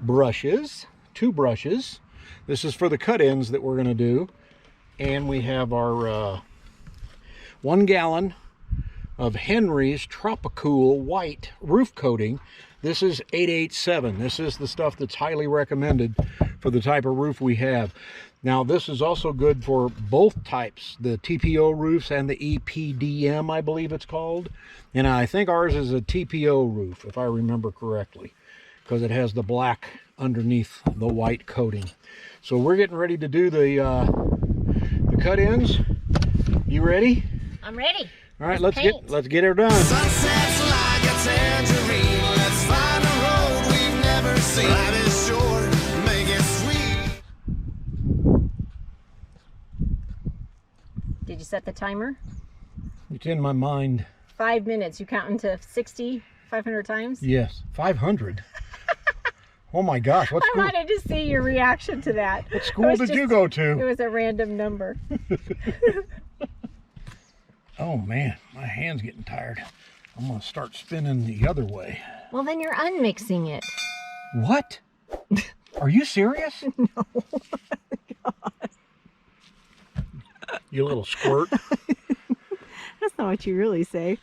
brushes, 2 brushes. This is for the cut ends that we're going to do. And we have our 1 gallon of Henry's Tropi-cool white roof coating. This is 887. This is the stuff that's highly recommended for the type of roof we have. Now, this is also good for both types, the TPO roofs and the EPDM, I believe it's called. And I think ours is a TPO roof, if I remember correctly, because it has the black underneath the white coating. So we're getting ready to do the cut ends. You ready? I'm ready. All right, let's get her done. Sunsets like a tangerine. Let's find a road we've never seen. Life is short, make it sweet. Did you set the timer? It's in my mind. 5 minutes. You counting to 60, 500 times? Yes, 500. Oh my gosh, what I school? wanted to see your reaction to that. What school did you go to? It was a random number. Oh man, my hand's getting tired. I'm gonna start spinning the other way. Well, then you're unmixing it. What? Are you serious? No. God. You little squirt. That's not what you really say.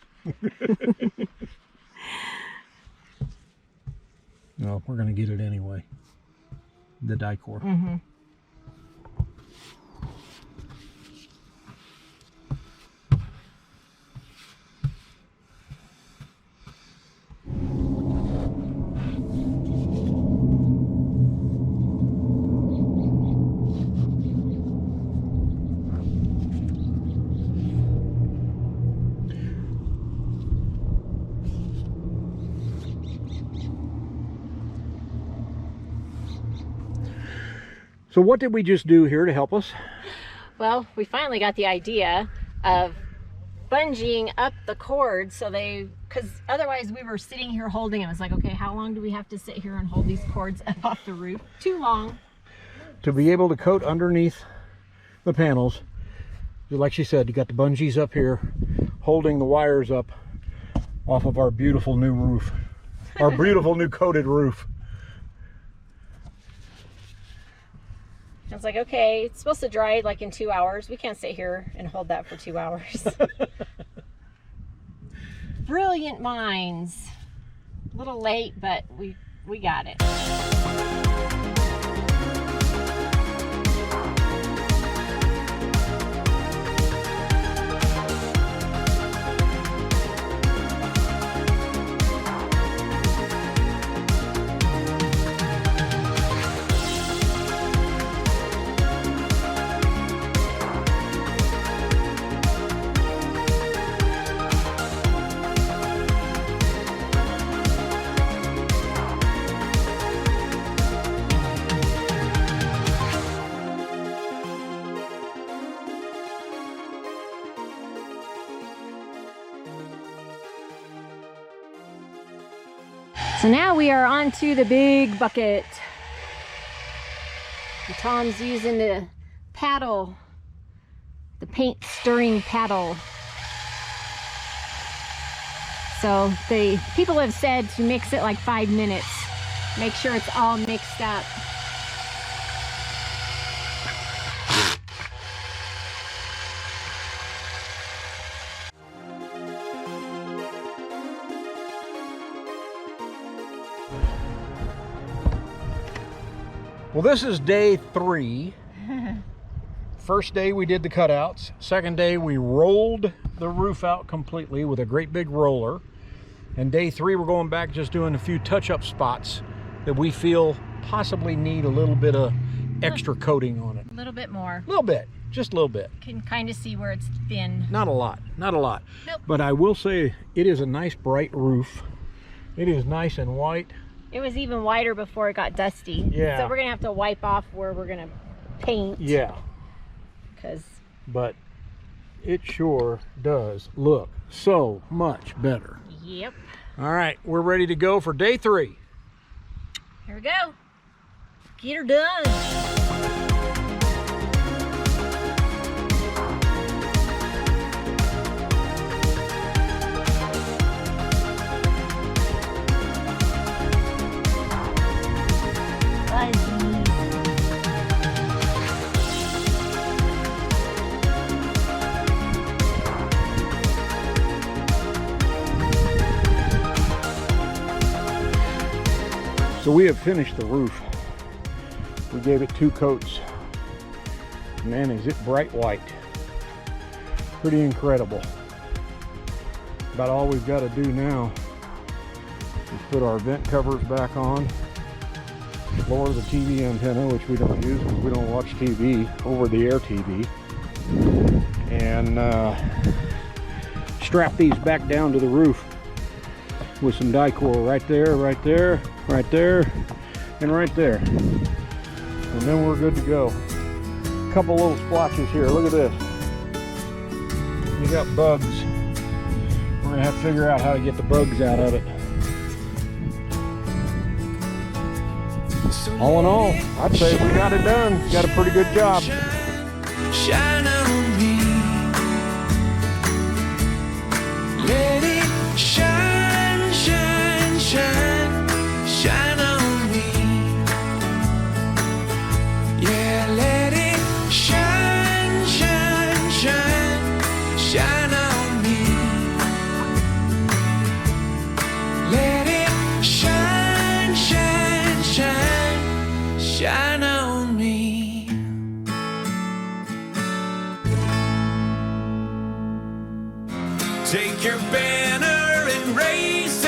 No, we're gonna get it anyway. The dicor. Mm-hmm. So what did we just do here to help us? Well, we finally got the idea of bungeeing up the cords so because otherwise we were sitting here holding them. It's like, okay, how long do we have to sit here and hold these cords up off the roof? Too long. To be able to coat underneath the panels, like she said, you got the bungees up here holding the wires up off of our beautiful new roof. Our beautiful new coated roof. It's like, okay, it's supposed to dry like in 2 hours. We can't sit here and hold that for 2 hours. Brilliant minds. A little late, but we got it. So now we are on to the big bucket. And Tom's using the paddle, the paint stirring paddle. So the people have said to mix it like 5 minutes. Make sure it's all mixed up. Well, this is day 3. First day we did the cutouts. Second day we rolled the roof out completely with a great big roller. And day 3 we're going back just doing a few touch-up spots that we feel possibly need a little bit of extra coating on it. A little bit more. A little bit, just a little bit. Can kind of see where it's thin. Not a lot, not a lot. Nope. But I will say it is a nice bright roof. It is nice and white. It was even whiter before it got dusty. Yeah. So we're gonna have to wipe off where we're gonna paint. Yeah. But it sure does look so much better. Yep. All right, we're ready to go for day 3. Here we go. Get her done. So we have finished the roof. We gave it 2 coats. Man, is it bright white. Pretty incredible. About all we've got to do now is put our vent covers back on, lower the TV antenna, which we don't use because we don't watch TV, over-the-air TV, and strap these back down to the roof with some dicor right there, right there, right there, and right there. And then we're good to go. A couple little splotches here. Look at this. You got bugs. We're gonna have to figure out how to get the bugs out of it. All in all, I'd say we got it done. Got a pretty good job. Shine on me. Let it shine, shine, shine, shine on me. Yeah, let it shine, shine, shine, shine on me. Let it shine, shine, shine, shine on me. Take your banner and raise